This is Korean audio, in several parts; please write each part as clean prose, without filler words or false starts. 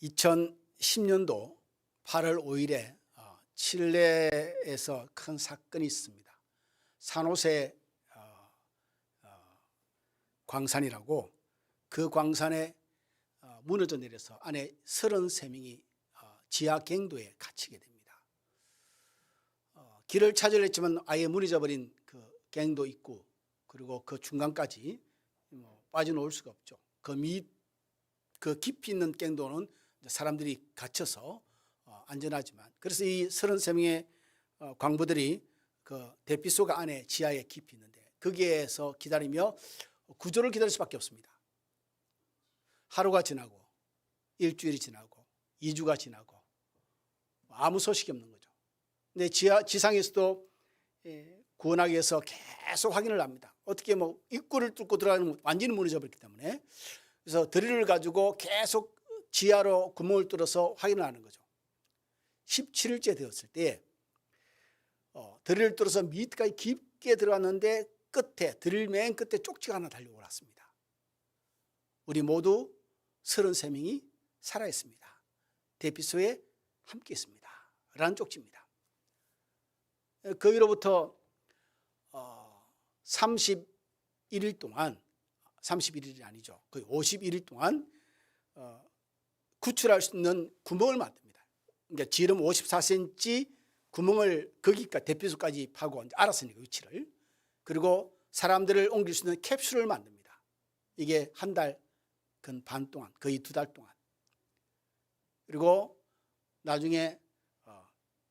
2010년도 8월 5일에 칠레에서 큰 사건이 있습니다. 산호세 광산이라고, 그 광산에 무너져 내려서 안에 33명이 지하 갱도에 갇히게 됩니다. 길을 찾으려 했지만 아예 무너져 버린 그 갱도 있고, 그리고 그 중간까지 빠져나올 수가 없죠. 그 깊이 있는 갱도는 사람들이 갇혀서 안전하지만, 그래서 이 33명의 광부들이 그 대피소가 안에 지하에 깊이 있는데 거기에서 기다리며 구조를 기다릴 수밖에 없습니다. 하루가 지나고 일주일이 지나고 2주가 지나고 아무 소식이 없는 거죠. 근데 지상에서도 구원하기 위해서 계속 확인을 합니다. 어떻게 입구를 뚫고 들어가는 완전히 무너져 버렸기 때문에. 그래서 드릴을 가지고 계속 지하로 구멍을 뚫어서 확인을 하는 거죠. 17일째 되었을 때 드릴을 뚫어서 밑까지 깊게 들어갔는데 드릴 맨 끝에 쪽지가 하나 달려올랐습니다. 우리 모두 33명이 살아있습니다. 대피소에 함께 있습니다. 라는 쪽지입니다. 그 위로부터 31일 동안, 31일이 아니죠, 거의 51일 동안 구출할 수 있는 구멍을 만듭니다. 그러니까 지름 54cm 구멍을 거기까지 대피소까지 파고 알았으니까 위치를. 그리고 사람들을 옮길 수 있는 캡슐을 만듭니다. 이게 한 달 반 동안, 거의 2달 동안. 그리고 나중에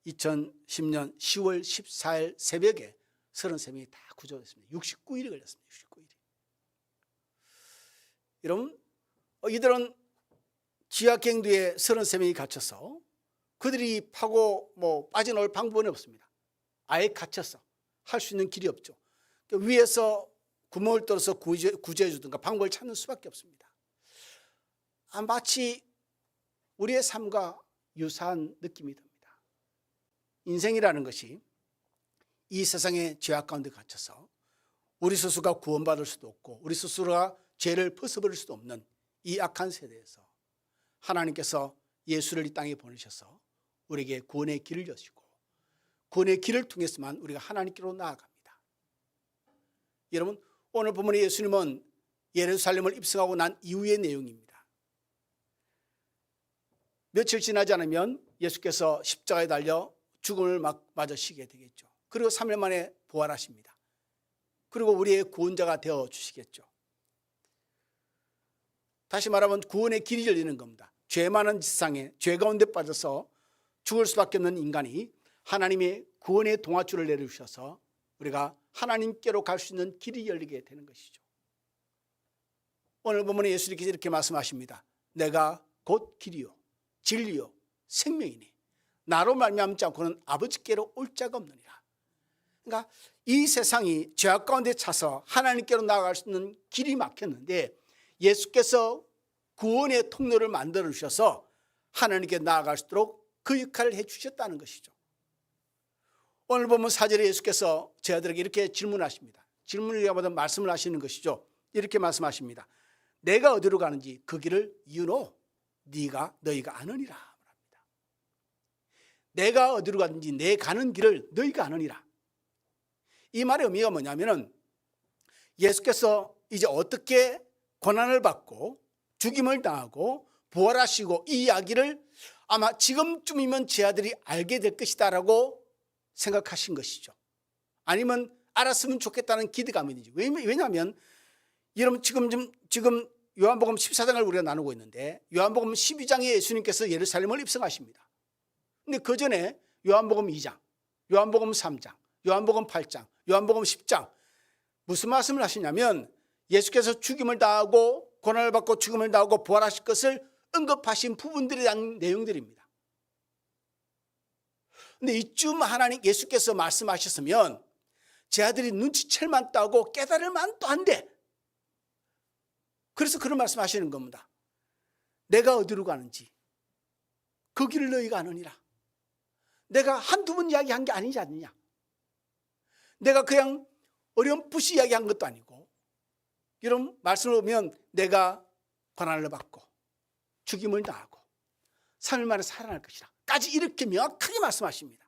2010년 10월 14일 새벽에 33명이 다 구조됐습니다. 69일이 걸렸습니다. 69일이. 여러분, 이들은 지하 갱도에 33명이 갇혀서 그들이 파고 빠져나올 방법은 없습니다. 아예 갇혀서 할 수 있는 길이 없죠. 위에서 구멍을 뚫어서 구조해 주든가 방법을 찾는 수밖에 없습니다. 마치 우리의 삶과 유사한 느낌이 듭니다. 인생이라는 것이 이 세상의 죄악 가운데 갇혀서 우리 스스로가 구원받을 수도 없고 우리 스스로가 죄를 벗어버릴 수도 없는 이 악한 세대에서 하나님께서 예수를 이 땅에 보내셔서 우리에게 구원의 길을 여시고 구원의 길을 통해서만 우리가 하나님께로 나아갑니다. 여러분, 오늘 본문의 예수님은 예루살렘을 입성하고 난 이후의 내용입니다. 며칠 지나지 않으면 예수께서 십자가에 달려 죽음을 맞으시게 되겠죠. 그리고 3일 만에 부활하십니다. 그리고 우리의 구원자가 되어 주시겠죠. 다시 말하면 구원의 길이 열리는 겁니다. 죄 많은 세상에 죄 가운데 빠져서 죽을 수밖에 없는 인간이 하나님의 구원의 동아줄을 내려주셔서 우리가 하나님께로 갈 수 있는 길이 열리게 되는 것이죠. 오늘 본문에 예수님께서 이렇게 말씀하십니다. 내가 곧 길이요 진리요 생명이니 나로 말미암지 않고는 아버지께로 올 자가 없느니라. 그러니까 이 세상이 죄악 가운데 차서 하나님께로 나아갈 수 있는 길이 막혔는데 예수께서 구원의 통로를 만들어 주셔서 하나님께 나아갈 수 있도록 그 역할을 해 주셨다는 것이죠. 오늘 보면 4절에 예수께서 제자들에게 이렇게 질문하십니다. 질문을 하다 말씀을 하시는 것이죠. 이렇게 말씀하십니다. 내가 어디로 가는지 그 길을 너희가 아느니라 합니다. 내가 어디로 가는지 내 가는 길을 너희가 아느니라. 이 말의 의미가 뭐냐면은 예수께서 이제 어떻게 고난을 받고 죽임을 당하고 부활하시고 이 이야기를 아마 지금쯤이면 제 아들이 알게 될 것이다라고 생각하신 것이죠. 아니면 알았으면 좋겠다는 기대감이지. 왜냐하면 여러분 지금 요한복음 14장을 우리가 나누고 있는데 요한복음 12장에 예수님께서 예루살렘을 입성하십니다. 근데 그 전에 요한복음 2장, 요한복음 3장, 요한복음 8장, 요한복음 10장 무슨 말씀을 하시냐면 예수께서 죽임을 당하고 고난을 받고 죽음을 당하고 부활하실 것을 언급하신 부분들에 대한 내용들입니다. 근데 이쯤 예수께서 말씀하셨으면 제 아들이 눈치챌 만도 하고 깨달을 만도 한데 그래서 그런 말씀하시는 겁니다. 내가 어디로 가는지 그 길을 너희가 아느니라. 내가 한두 번 이야기한 게 아니지 않느냐. 내가 그냥 어렴풋이 이야기한 것도 아니고 이런 말씀을 보면 내가 고난을 받고 죽임을 당하고 3일 만에 살아날 것이라 까지 이렇게 명확하게 말씀하십니다.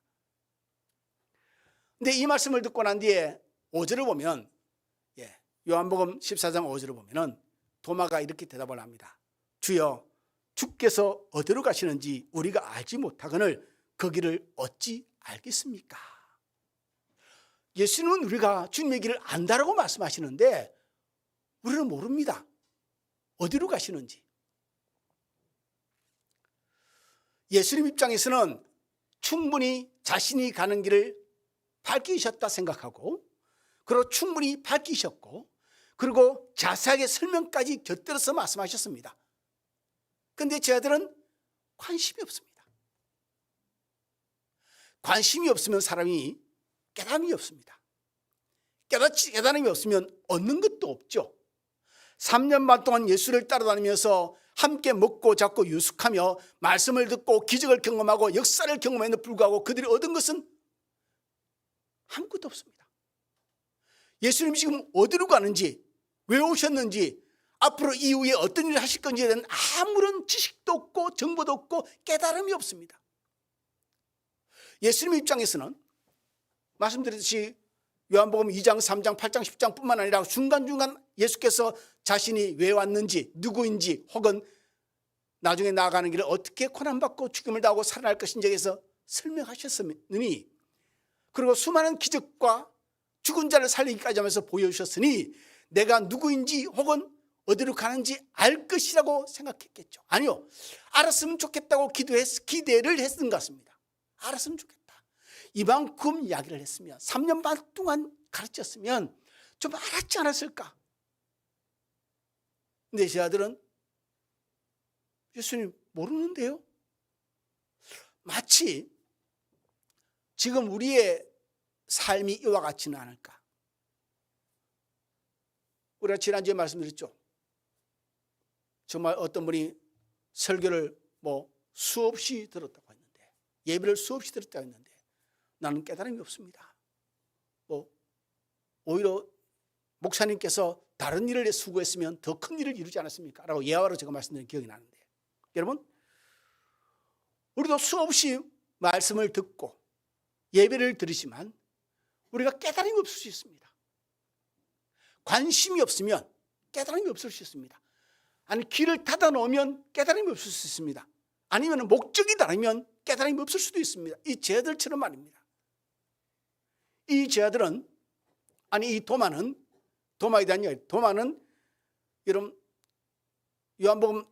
근데 이 말씀을 듣고 난 뒤에 5절을 보면 요한복음 14장 5절을 보면은 도마가 이렇게 대답을 합니다. 주여, 주께서 어디로 가시는지 우리가 알지 못하거늘 그 길을 어찌 알겠습니까? 예수님은 우리가 주님의 길을 안다라고 말씀하시는데 우리는 모릅니다. 어디로 가시는지. 예수님 입장에서는 충분히 자신이 가는 길을 밝히셨다 생각하고, 그리고 충분히 밝히셨고, 그리고 자세하게 설명까지 곁들여서 말씀하셨습니다. 그런데 저희들은 관심이 없습니다. 관심이 없으면 사람이 깨달음이 없습니다. 깨달음이 없으면 얻는 것도 없죠. 3년 반 동안 예수를 따라다니면서 함께 먹고 잡고 유숙하며 말씀을 듣고 기적을 경험하고 역사를 경험했는데 불구하고 그들이 얻은 것은 아무것도 없습니다. 예수님이 지금 어디로 가는지, 왜 오셨는지, 앞으로 이후에 어떤 일을 하실 건지에 대한 아무런 지식도 없고 정보도 없고 깨달음이 없습니다. 예수님 입장에서는 말씀드렸듯이 요한복음 2장, 3장, 8장, 10장 뿐만 아니라 중간중간 예수께서 자신이 왜 왔는지, 누구인지, 혹은 나중에 나아가는 길을 어떻게 고난받고 죽음을 당하고 살아날 것인지에 대해서 설명하셨으니, 그리고 수많은 기적과 죽은 자를 살리기까지 하면서 보여주셨으니 내가 누구인지 혹은 어디로 가는지 알 것이라고 생각했겠죠. 아니요, 알았으면 좋겠다고 기대를 했던 것 같습니다. 알았으면 좋겠다. 이만큼 이야기를 했으면, 3년 반 동안 가르쳤으면 좀 알았지 않았을까? 근데 제 아들은 예수님 모르는데요? 마치 지금 우리의 삶이 이와 같지는 않을까? 우리가 지난주에 말씀드렸죠. 정말 어떤 분이 설교를 수없이 들었다고 했는데, 예배를 수없이 들었다고 했는데 나는 깨달음이 없습니다. 오히려 목사님께서 다른 일을 수고했으면 더 큰 일을 이루지 않았습니까? 라고 예화로 제가 말씀드린 기억이 나는데, 여러분, 우리도 수없이 말씀을 듣고 예배를 드리지만 우리가 깨달음이 없을 수 있습니다. 관심이 없으면 깨달음이 없을 수 있습니다. 아니, 길을 닫아 놓으면 깨달음이 없을 수 있습니다. 아니면 목적이 다르면 깨달음이 없을 수도 있습니다. 이 제자들처럼 말입니다. 이 제자들은, 아니 이 도마에 대한 이야기, 도마는 여러분 요한복음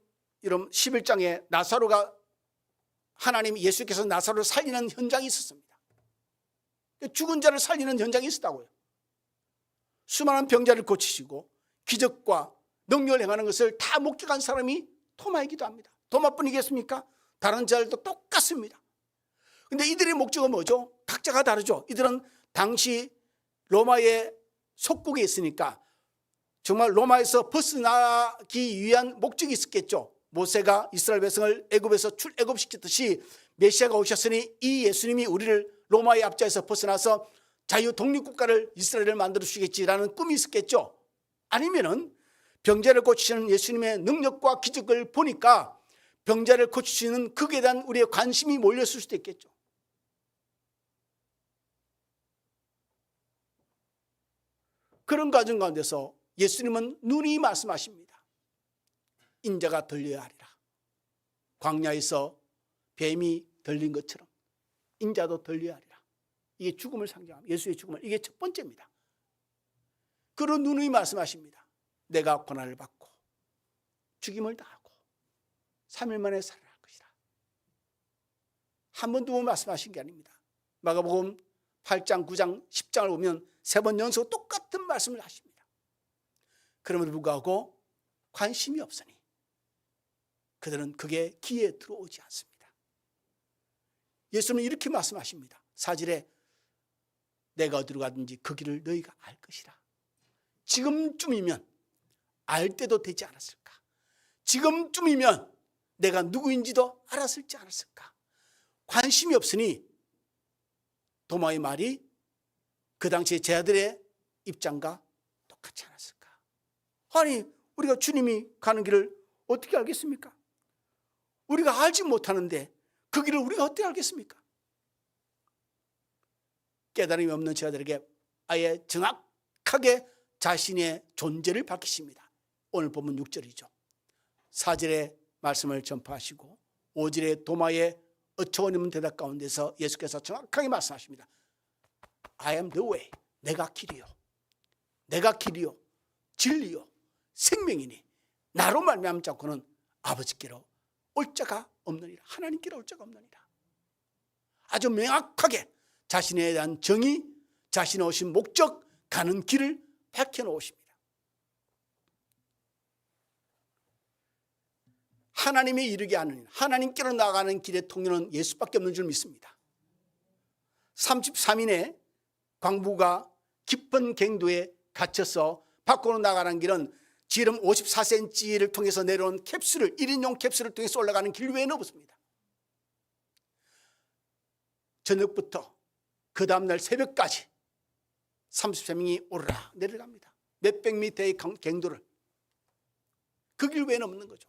11장에 나사로가, 하나님 예수께서 나사로를 살리는 현장이 있었습니다. 죽은 자를 살리는 현장이 있었다고요. 수많은 병자를 고치시고 기적과 능력을 행하는 것을 다 목격한 사람이 도마이기도 합니다. 도마뿐이겠습니까? 다른 자들도 똑같습니다. 그런데 이들의 목적은 뭐죠? 각자가 다르죠. 이들은 당시 로마의 속국에 있으니까 정말 로마에서 벗어나기 위한 목적이 있었겠죠. 모세가 이스라엘 백성을 애굽에서 출애굽시켰듯이 메시아가 오셨으니 이 예수님이 우리를 로마의 압제에서 벗어나서 자유 독립국가를 이스라엘을 만들어 주시겠지라는 꿈이 있었겠죠. 아니면은 병자를 고치시는 예수님의 능력과 기적을 보니까 병자를 고치시는 그에 대한 우리의 관심이 몰렸을 수도 있겠죠. 그런 과정 가운데서 예수님은 눈이 말씀하십니다. 인자가 들려야 하리라. 광야에서 뱀이 들린 것처럼 인자도 들려야 하리라. 이게 죽음을 상징합니다. 예수의 죽음을. 이게 첫 번째입니다. 그런 눈이 말씀하십니다. 내가 고난을 받고 죽임을 당하고 3일 만에 살아날 것이다. 한 번, 두 번 말씀하신 게 아닙니다. 마가복음 8장, 9장, 10장을 보면 3번 연속 똑같은 말씀을 하십니다. 그럼에도 불구하고 관심이 없으니 그들은 그게 귀에 들어오지 않습니다. 예수님은 이렇게 말씀하십니다. 4절에 내가 어디로 가든지 그 길을 너희가 알 것이라. 지금쯤이면 알 때도 되지 않았을까? 지금쯤이면 내가 누구인지도 알았을지 않았을까? 관심이 없으니 도마의 말이 그 당시에 제자들의 입장과 똑같지 않았을까? 아니, 우리가 주님이 가는 길을 어떻게 알겠습니까? 우리가 알지 못하는데 그 길을 우리가 어떻게 알겠습니까? 깨달음이 없는 제자들에게 아예 정확하게 자신의 존재를 밝히십니다. 오늘 본문 6절이죠. 4절의 말씀을 전파하시고 5절의 도마의 어처구니 없는 대답 가운데서 예수께서 정확하게 말씀하십니다. I am the way. 내가 길이요. 내가 길이요. 진리요. 생명이니 나로 말미암지 않고는 아버지께로 올 자가 없느니라. 하나님께로 올 자가 없느니라. 아주 명확하게 자신에 대한 정의, 자신의 오신 목적, 가는 길을 밝혀놓으십니다. 하나님이 이르게 하는, 하나님께로 나아가는 길의 통로는 예수밖에 없는 줄 믿습니다. 33인의 광부가 깊은 갱도에 갇혀서 밖으로 나가는 길은 지름 54cm를 통해서 내려온 캡슐을, 1인용 캡슐을 통해서 올라가는 길 외에는 없습니다. 저녁부터 그 다음날 새벽까지 33명이 오르락 내려갑니다. 몇백 미터의 갱도를. 그 길 외에는 없는 거죠.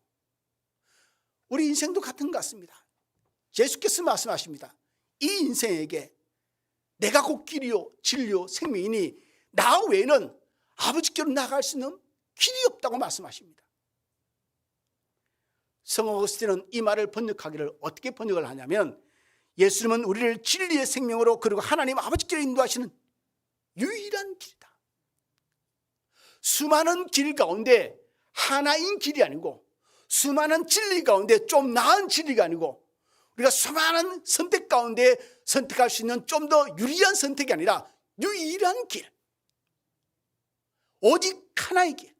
우리 인생도 같은 것 같습니다. 예수께서 말씀하십니다. 이 인생에게 내가 곧 길이요 진리요 생명이니 나 외에는 아버지께로 나갈 수 있는 길이 없다고 말씀하십니다. 성 어거스틴은 이 말을 번역하기를 어떻게 번역을 하냐면, 예수님은 우리를 진리의 생명으로 그리고 하나님 아버지께로 인도하시는 유일한 길이다. 수많은 길 가운데 하나인 길이 아니고, 수많은 진리 가운데 좀 나은 진리가 아니고, 우리가 수많은 선택 가운데 선택할 수 있는 좀 더 유리한 선택이 아니라 유일한 길, 오직 하나의 길,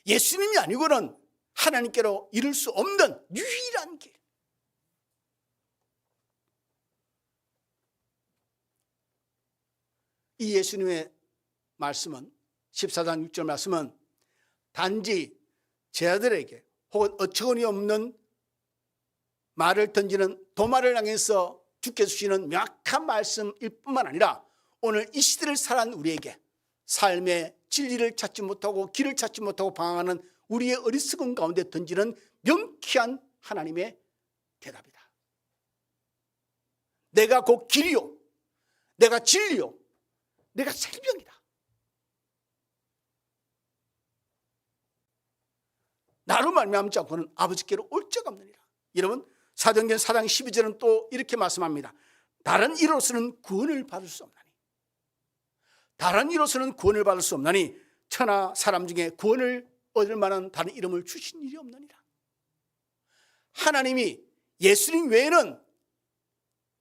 예수님이 아니고는 하나님께로 이룰 수 없는 유일한 길. 이 예수님의 말씀은, 14장 6절 말씀은 단지 제자들에게 혹은 어처구니 없는 말을 던지는 도마를 향해서 주께서 주시는 명확한 말씀일 뿐만 아니라 오늘 이 시대를 살아가는 우리에게 삶의 진리를 찾지 못하고 길을 찾지 못하고 방황하는 우리의 어리석은 가운데 던지는 명쾌한 하나님의 대답이다. 내가 곧 길이요, 내가 진리요, 내가 생명이다. 나로 말미암지 않고는 아버지께로 올 자가 없느니라. 여러분, 사도행전 4장 12절은 또 이렇게 말씀합니다. 다른 이로서는 구원을 받을 수 없나니, 다른 이로서는 구원을 받을 수 없나니 천하 사람 중에 구원을 얻을 만한 다른 이름을 주신 일이 없느니라. 하나님이 예수님 외에는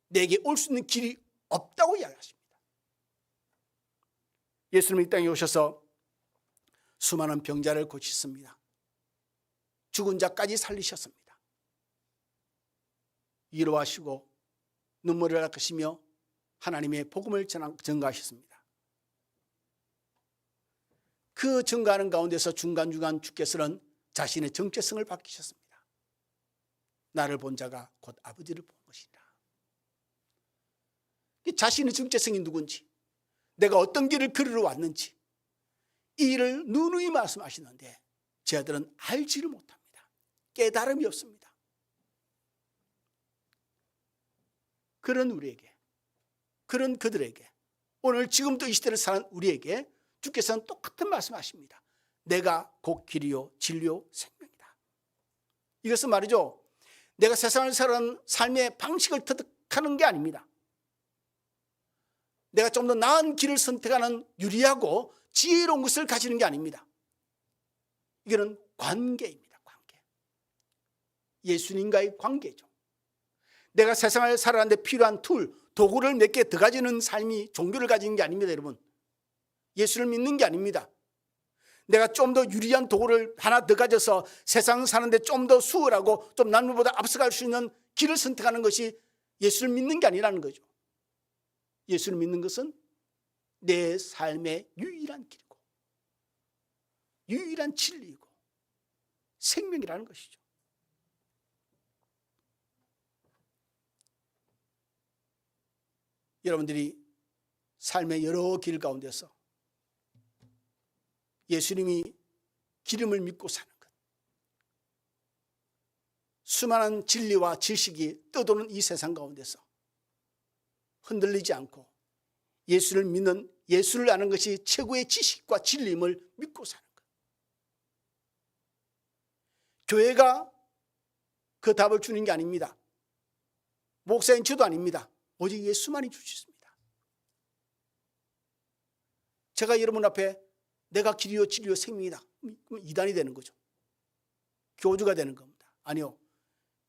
내게 올 수 있는 길이 없다고 이야기하십니다. 예수님이 이 땅에 오셔서 수많은 병자를 고치셨습니다. 죽은 자까지 살리셨습니다. 위로하시고 눈물을 닦으시며 하나님의 복음을 전가하셨습니다. 그 전가하는 가운데서 중간중간 주께서는 자신의 정체성을 밝히셨습니다. 나를 본 자가 곧 아버지를 본 것이다. 자신의 정체성이 누군지, 내가 어떤 길을 걸으러 왔는지 이 일을 누누이 말씀하시는데 제자들은 알지를 못합니다. 깨달음이 없습니다. 그런 우리에게, 그런 그들에게, 오늘 지금도 이 시대를 사는 우리에게 주께서는 똑같은 말씀하십니다. 내가 곧 길이요 진리요 생명이다. 이것은 말이죠, 내가 세상을 살아가는 삶의 방식을 터득하는 게 아닙니다. 내가 좀 더 나은 길을 선택하는 유리하고 지혜로운 것을 가지는 게 아닙니다. 이거는 관계입니다. 관계. 예수님과의 관계죠. 내가 세상을 살아가는데 필요한 툴, 도구를 몇 개 더 가지는 삶이 종교를 가지는 게 아닙니다. 여러분, 예수를 믿는 게 아닙니다. 내가 좀 더 유리한 도구를 하나 더 가져서 세상 사는데 좀 더 수월하고 좀 남들보다 앞서갈 수 있는 길을 선택하는 것이 예수를 믿는 게 아니라는 거죠. 예수를 믿는 것은 내 삶의 유일한 길이고 유일한 진리이고 생명이라는 것이죠. 여러분들이 삶의 여러 길 가운데서 예수님이 기름을 믿고 사는 것, 수많은 진리와 지식이 떠도는 이 세상 가운데서 흔들리지 않고 예수를 믿는, 예수를 아는 것이 최고의 지식과 진리임을 믿고 사는 것. 교회가 그 답을 주는 게 아닙니다. 목사인 저도 아닙니다. 오직 예수만이 줄 수 있습니다. 제가 여러분 앞에 내가 길이요 진리요 생명이다, 그럼 이단이 되는 거죠. 교주가 되는 겁니다. 아니요,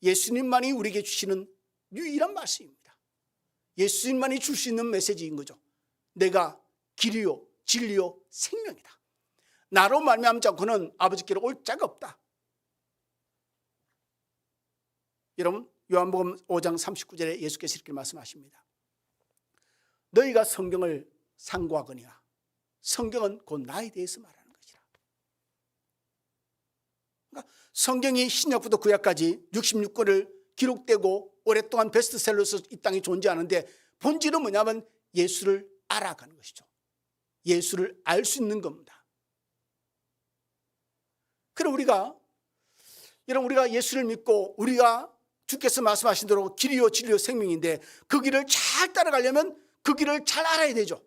예수님만이 우리에게 주시는 유일한 말씀입니다. 예수님만이 줄 수 있는 메시지인 거죠. 내가 길이요 진리요 생명이다. 나로 말미암지 않고는 아버지께로 올 자가 없다. 여러분, 요한복음 5장 39절에 예수께서 이렇게 말씀하십니다. 너희가 성경을 상고하거니와 성경은 곧 나에 대해서 말하는 것이라. 그러니까 성경이 신약부터 구약까지 66권을 기록되고 오랫동안 베스트셀러로서 이 땅에 존재하는데 본질은 뭐냐면 예수를 알아가는 것이죠. 예수를 알 수 있는 겁니다. 그럼 여러분 우리가 예수를 믿고 우리가 주께서 말씀하신 대로 길이요 진리요 생명인데 그 길을 잘 따라가려면 그 길을 잘 알아야 되죠.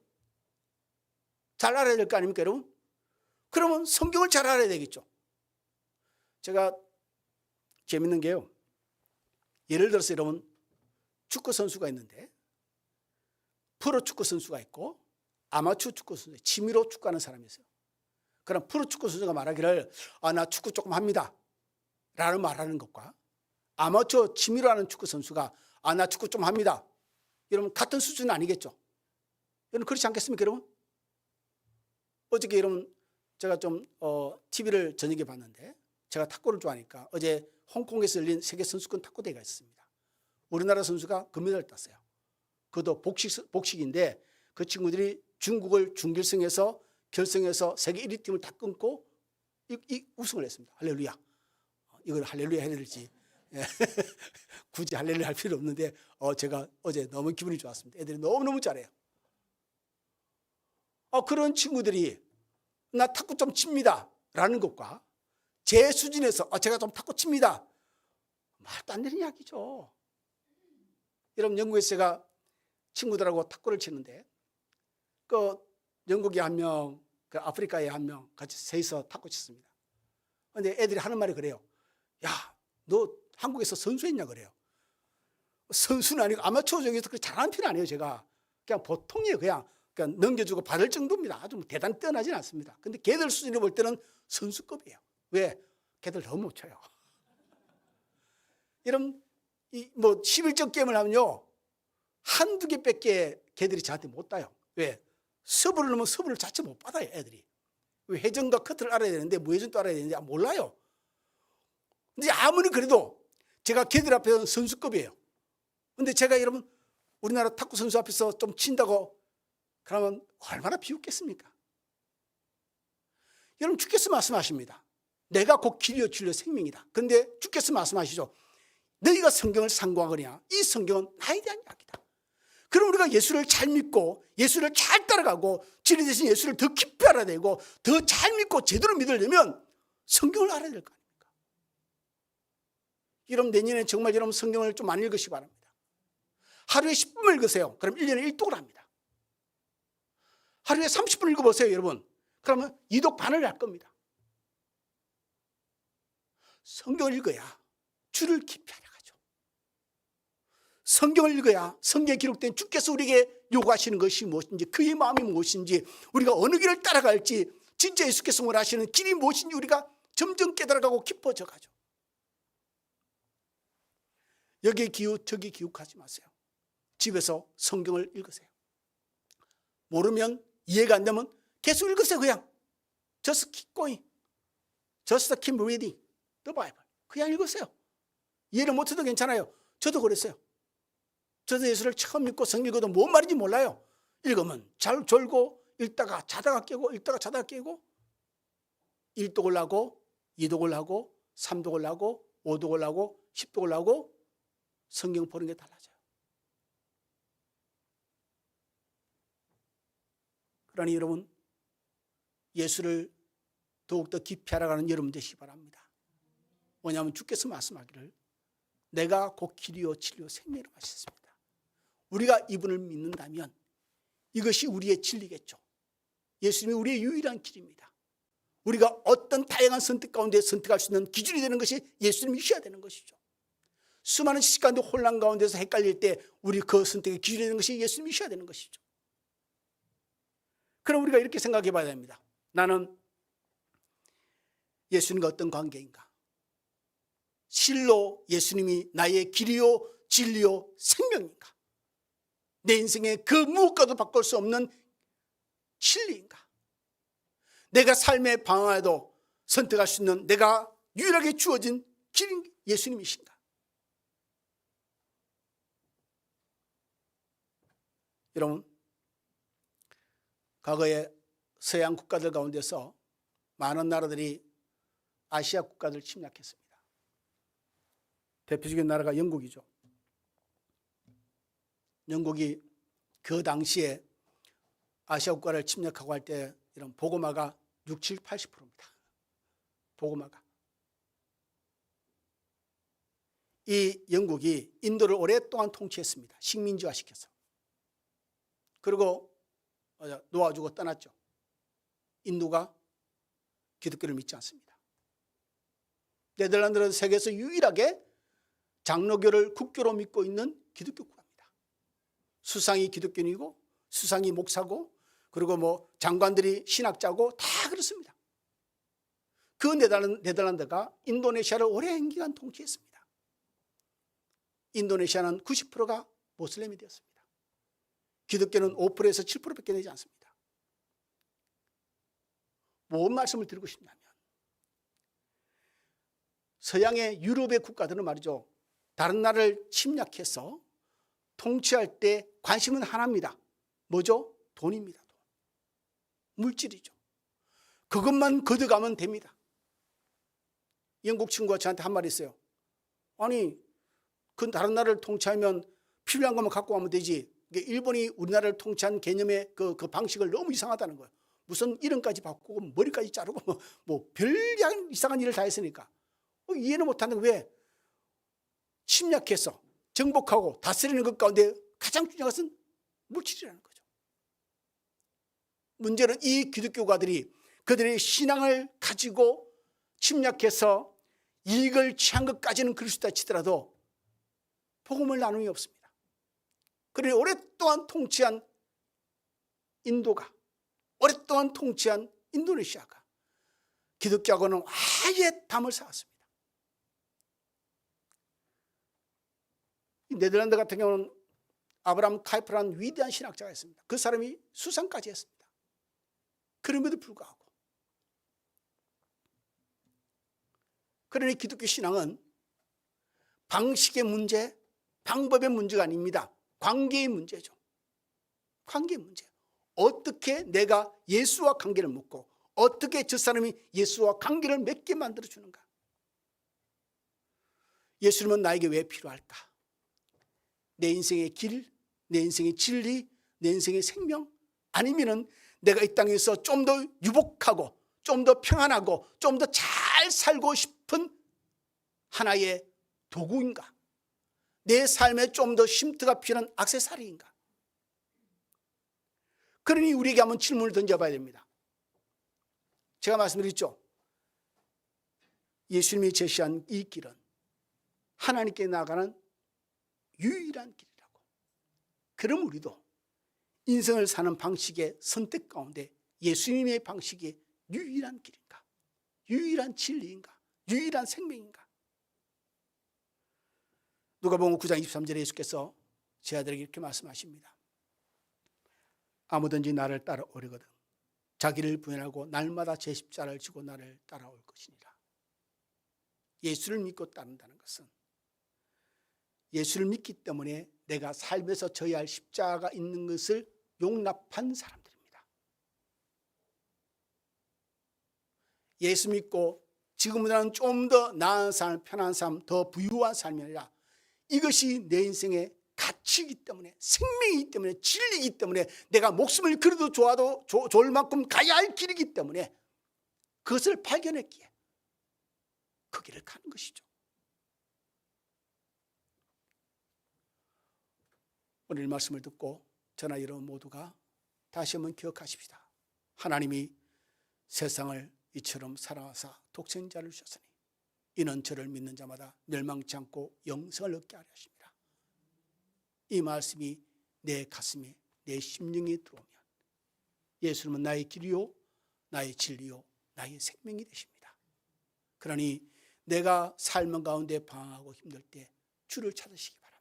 잘 알아야 될 거 아닙니까 여러분? 그러면 성경을 잘 알아야 되겠죠. 제가 재밌는 게요, 예를 들어서 여러분 축구 선수가 있는데 프로 축구 선수가 있고 아마추어 축구 선수, 취미로 축구하는 사람이 있어요. 그럼 프로 축구 선수가 말하기를 나 축구 조금 합니다 라는 말하는 것과 아마추어 취미로 하는 축구 선수가 나 축구 좀 합니다, 여러분 같은 수준은 아니겠죠. 여러분 그렇지 않겠습니까 여러분? 어저께 여러분 제가 좀 TV를 저녁에 봤는데 제가 탁구를 좋아하니까 어제 홍콩에서 열린 세계 선수권 탁구 대회가 있습니다. 우리나라 선수가 금메달을 땄어요. 그것도 복식인데 그 친구들이 중국을 준결승에서 결승에서 세계 1위 팀을 다 끊고 우승을 했습니다. 할렐루야. 이걸 할렐루야 해야 될지 굳이 할렐루야 할 필요 없는데 제가 어제 너무 기분이 좋았습니다. 애들이 너무너무 잘해요. 그런 친구들이 나 탁구 좀 칩니다 라는 것과 제 수준에서 제가 좀 탁구 칩니다, 말도 안 되는 이야기죠. 여러분 영국에서 제가 친구들하고 탁구를 치는데 그 영국에 한 명, 그 아프리카에 한 명 같이 셋이서 탁구 쳤습니다. 그런데 애들이 하는 말이 그래요. 야, 너 한국에서 선수했냐 그래요. 선수는 아니고 아마추어 중에서 그렇게 잘하는 편이 아니에요. 제가 그냥 보통이에요. 그냥 넘겨주고 받을 정도입니다. 아주 대단히 뛰어나진 않습니다. 근데 걔들 수준으로 볼 때는 선수급이에요. 왜? 걔들 너무 못 쳐요. 이런 11점 게임을 하면요 한두 개밖에 걔들이 저한테 못 따요. 왜? 서브를 넣으면 서브를 자체 못 받아요 애들이. 회전과 커트를 알아야 되는데 무회전도 알아야 되는데 몰라요. 근데 아무리 그래도 제가 걔들 앞에서는 선수급이에요. 근데 제가 여러분 우리나라 탁구 선수 앞에서 좀 친다고 그러면 얼마나 비웃겠습니까? 여러분 주께서 말씀하십니다. 내가 곧 길이요 진리요 생명이다. 그런데 주께서 말씀하시죠. 너희가 성경을 상고하거냐. 이 성경은 나에 대한 이야기다. 그럼 우리가 예수를 잘 믿고 예수를 잘 따라가고 진리 대신 예수를 더 깊이 알아야 되고 더 잘 믿고 제대로 믿으려면 성경을 알아야 될 거 아닙니까? 여러분 내년에 정말 여러분 성경을 좀 많이 읽으시기 바랍니다. 하루에 10분 읽으세요. 그럼 1년에 1독을 합니다. 하루에 30분 읽어보세요 여러분. 그러면 2독 반을 할 겁니다. 성경을 읽어야 주를 깊이 알아가죠. 성경을 읽어야 성경에 기록된 주께서 우리에게 요구하시는 것이 무엇인지, 그의 마음이 무엇인지, 우리가 어느 길을 따라갈지, 진짜 예수께서 원하시는 길이 무엇인지 우리가 점점 깨달아가고 깊어져 가죠. 여기에 기웃 저기 기웃하지 마세요. 집에서 성경을 읽으세요. 모르면 이해가 안 되면 계속 읽으세요. 그냥 Just keep going. Just keep reading the Bible. 그냥 읽으세요. 이해를 못해도 괜찮아요. 저도 그랬어요. 저도 예수를 처음 믿고 성경 읽어도 뭔 말인지 몰라요. 읽으면 잘 졸고 읽다가 자다가 깨고 읽다가 자다가 깨고 1독을 하고 2독을 하고 3독을 하고 5독을 하고 10독을 하고 성경 보는 게 달라져요. 그러니 여러분 예수를 더욱더 깊이 알아가는 여러분 되시기 바랍니다. 뭐냐면 주께서 말씀하기를 내가 곧 길이요 진리요 생명이라고 하셨습니다. 우리가 이분을 믿는다면 이것이 우리의 진리겠죠. 예수님이 우리의 유일한 길입니다. 우리가 어떤 다양한 선택 가운데 선택할 수 있는 기준이 되는 것이 예수님이셔야 되는 것이죠. 수많은 지식 가운데 혼란 가운데서 헷갈릴 때 우리 그 선택의 기준이 되는 것이 예수님이셔야 되는 것이죠. 그럼 우리가 이렇게 생각해 봐야 됩니다. 나는 예수님과 어떤 관계인가? 실로 예수님이 나의 길이요 진리요 생명인가? 내 인생의 그 무엇과도 바꿀 수 없는 진리인가? 내가 삶의 방황에도 선택할 수 있는 내가 유일하게 주어진 길인 예수님이신가? 여러분, 과거에 서양 국가들 가운데서 많은 나라들이 아시아 국가들을 침략했습니다. 대표적인 나라가 영국이죠. 영국이 그 당시에 아시아 국가를 침략하고 할 때 이런 보고마가 6, 7, 80%입니다. 보고마가. 이 영국이 인도를 오랫동안 통치했습니다. 식민지화 시켜서. 그리고 놓아주고 떠났죠. 인도가 기독교를 믿지 않습니다. 네덜란드는 세계에서 유일하게 장로교를 국교로 믿고 있는 기독교 국가입니다. 수상이 기독교인이고 수상이 목사고 그리고 장관들이 신학자고 다 그렇습니다. 그 네덜란드가 인도네시아를 오랜 기간 통치했습니다. 인도네시아는 90%가 모슬렘이 되었습니다. 기독교는 5%에서 7%밖에 되지 않습니다. 뭔 말씀을 드리고 싶냐면 서양의 유럽의 국가들은 말이죠. 다른 나라를 침략해서 통치할 때 관심은 하나입니다. 뭐죠? 돈입니다. 돈. 물질이죠. 그것만 걷어가면 됩니다. 영국 친구가 저한테 한 말이 있어요. 아니 그 다른 나라를 통치하면 필요한 것만 갖고 가면 되지. 일본이 우리나라를 통치한 개념의 그 방식을 너무 이상하다는 거예요. 무슨 이름까지 바꾸고 머리까지 자르고 별양 이상한 일을 다 했으니까 이해는 못하는 거예요. 왜? 침략해서 정복하고 다스리는 것 가운데 가장 중요한 것은 물질이라는 거죠. 문제는 이 기독교가들이 그들의 신앙을 가지고 침략해서 이익을 취한 것까지는 그럴 수 있다 치더라도 복음을 나눔이 없습니다. 그러니 오랫동안 통치한 인도가 오랫동안 통치한 인도네시아가 기독교하고는 아예 담을 쌓았습니다. 네덜란드 같은 경우는 아브라함 카이프라는 위대한 신학자가 있습니다. 그 사람이 수상까지 했습니다. 그럼에도 불구하고 그러니 기독교 신앙은 방식의 문제, 방법의 문제가 아닙니다. 관계의 문제죠. 관계의 문제. 어떻게 내가 예수와 관계를 맺고 어떻게 저 사람이 예수와 관계를 맺게 만들어주는가. 예수님은 나에게 왜 필요할까? 내 인생의 길, 내 인생의 진리, 내 인생의 생명, 아니면은 내가 이 땅에서 좀 더 유복하고 좀 더 평안하고 좀 더 잘 살고 싶은 하나의 도구인가? 내 삶에 좀 더 쉼터가 필요한 액세서리인가? 그러니 우리에게 한번 질문을 던져봐야 됩니다. 제가 말씀드렸죠. 예수님이 제시한 이 길은 하나님께 나아가는 유일한 길이라고. 그럼 우리도 인생을 사는 방식의 선택 가운데 예수님의 방식이 유일한 길인가? 유일한 진리인가? 유일한 생명인가? 누가복음 9장 23절에 예수께서 제 아들에게 이렇게 말씀하십니다. 아무든지 나를 따라오려거든 자기를 부인하고 날마다 제 십자가를 지고 나를 따라올 것이니라. 예수를 믿고 따른다는 것은 예수를 믿기 때문에 내가 삶에서 져야 할 십자가가 있는 것을 용납한 사람들입니다. 예수 믿고 지금보다는 좀 더 나은 삶, 편한 삶, 더 부유한 삶이 아니라 이것이 내 인생의 가치이기 때문에, 생명이기 때문에, 진리이기 때문에, 내가 목숨을 걸어도 좋을 만큼 가야 할 길이기 때문에 그것을 발견했기에 그 길을 가는 것이죠. 오늘 말씀을 듣고 저나 여러분 모두가 다시 한번 기억하십시다. 하나님이 세상을 이처럼 사랑하사 독생자를 주셨으니 이는 저를 믿는 자마다 멸망치 않고 영생을 얻게 하려 하십니다. 이 말씀이 내 가슴에 내 심령에 들어오면 예수님은 나의 길이요 나의 진리요 나의 생명이 되십니다. 그러니 내가 삶 가운데 방황하고 힘들 때 주를 찾으시기 바랍니다.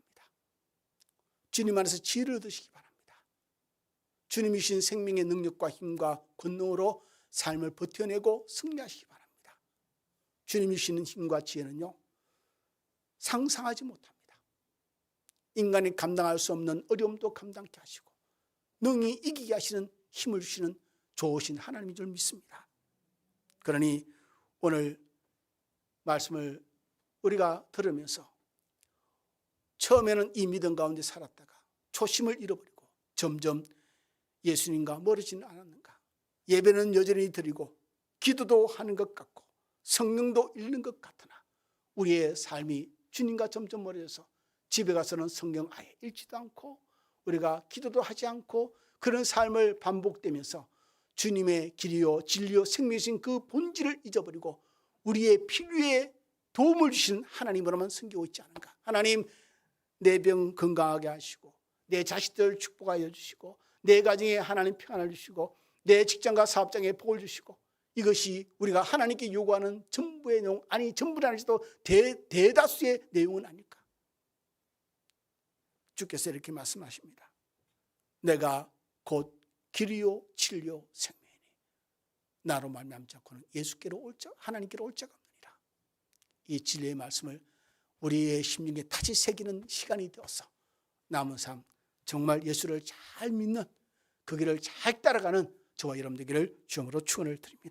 주님 안에서 지혜를 얻으시기 바랍니다. 주님이 주신 생명의 능력과 힘과 권능으로 삶을 버텨내고 승리하시기 바랍니다. 주님이 주시는 힘과 지혜는요, 상상하지 못합니다. 인간이 감당할 수 없는 어려움도 감당케 하시고 능히 이기게 하시는 힘을 주시는 좋으신 하나님인 줄 믿습니다. 그러니 오늘 말씀을 우리가 들으면서 처음에는 이 믿음 가운데 살았다가 초심을 잃어버리고 점점 예수님과 멀어지는 않았는가? 예배는 여전히 드리고 기도도 하는 것 같고 성령도 읽는 것 같으나 우리의 삶이 주님과 점점 멀어져서 집에 가서는 성경 아예 읽지도 않고 우리가 기도도 하지 않고 그런 삶을 반복되면서 주님의 길이요 진리요 생명이신 그 본질을 잊어버리고 우리의 필요에 도움을 주시는 하나님으로만 섬기고 있지 않은가? 하나님, 내 병 건강하게 하시고 내 자식들 축복하여 주시고 내 가정에 하나님 평안을 주시고 내 직장과 사업장에 복을 주시고 이것이 우리가 하나님께 요구하는 전부의 내용, 아니 전부는 아니어도 대다수의 내용은 아닐까? 주께서 이렇게 말씀하십니다. 내가 곧 길이요 진리요 생명이니 나로 말미암지 않고는 예수께로 올 자, 하나님께로 올 자가 없느니라. 이 진리의 말씀을 우리의 심령에 다시 새기는 시간이 되어서 남은 삶 정말 예수를 잘 믿는 그 길을 잘 따라가는 저와 여러분 되기를 주님으로 축원을 드립니다.